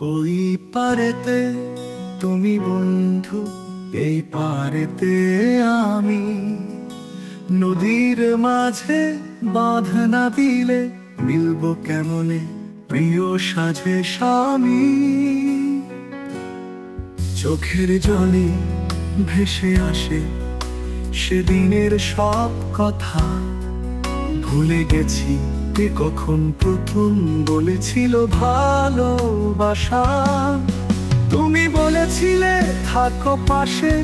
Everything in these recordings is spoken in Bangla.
ওই পারেতে তুমি বন্ধু, এই পারেতে আমি। নদীর মাঝে বাঁধা না দিলে মিলবো কেমনে প্রিয় সাজে স্বামী। চোখের জলে ভেসে আসে সেদিনের সব কথা, ভুলে গেছি কে কখন প্রথম বলেছিল ভালোবাসা। তুমি বলেছিলে থাকো পাশে,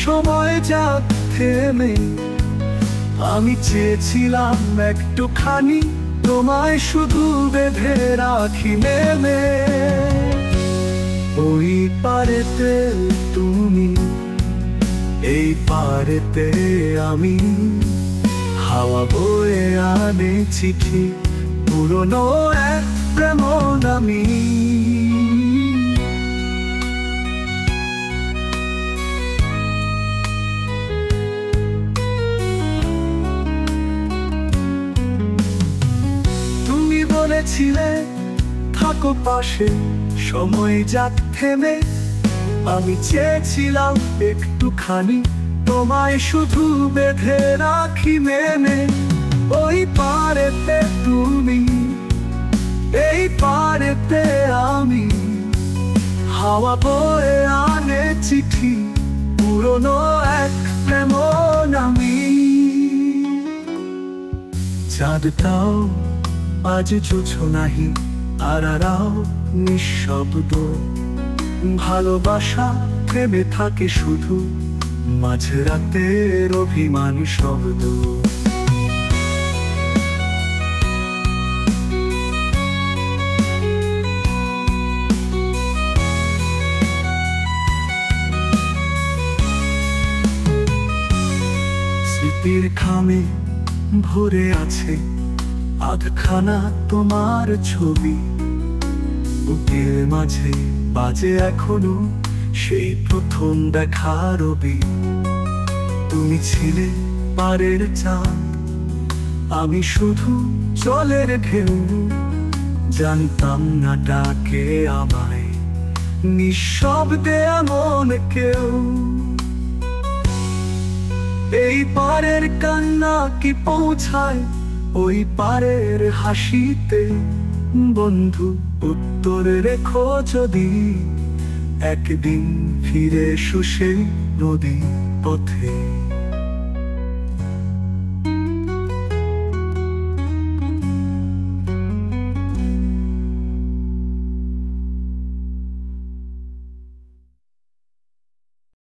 সময় যাক থেমে। আমি চেয়েছিলাম একটুখানি তোমায় শুধু বেঁধে রাখি নেমে। ওই পারেতে তুমি, এই পারেতে আমি। হাওয়া বয়ে আনে চিঠি, পুরনো এক প্রেম নামি। তুমি বলেছিলে থাকো পাশে, সময় যাক থেমে। আমি চেয়েছিলাম একটুখানি তোমায় শুধু বেঁধে রাখি মেনে। ওই পারেতে তুমি, এই পারেতে আমি। হাওয়া বয়ে আনে চিঠি, পুরনো এক প্রেম নামি। চাঁদটাও আজ জোছনাহি, তারারাও নিঃশব্দ। ভালোবাসা থেমে থাকে শুধু মাঝরাতের অভিমান শব্দ। স্মৃতির খামে ভরে আছে আধখানা তোমার ছবি। বুকের মাঝে বাজে এখনো সেই প্রথম দেখা রবি। তুমি ছিলে পারের চাঁদ, আমি শুধু জলের ঢেউ। জানতাম না ডাকে আমায় নিঃশব্দে এমন কেউ। এই পারের কান্না কি পৌঁছায় ওই পারের হাসিতে? বন্ধু উত্তর রেখো যদি, একদিন ফিরে এসো সেই নদী পথে।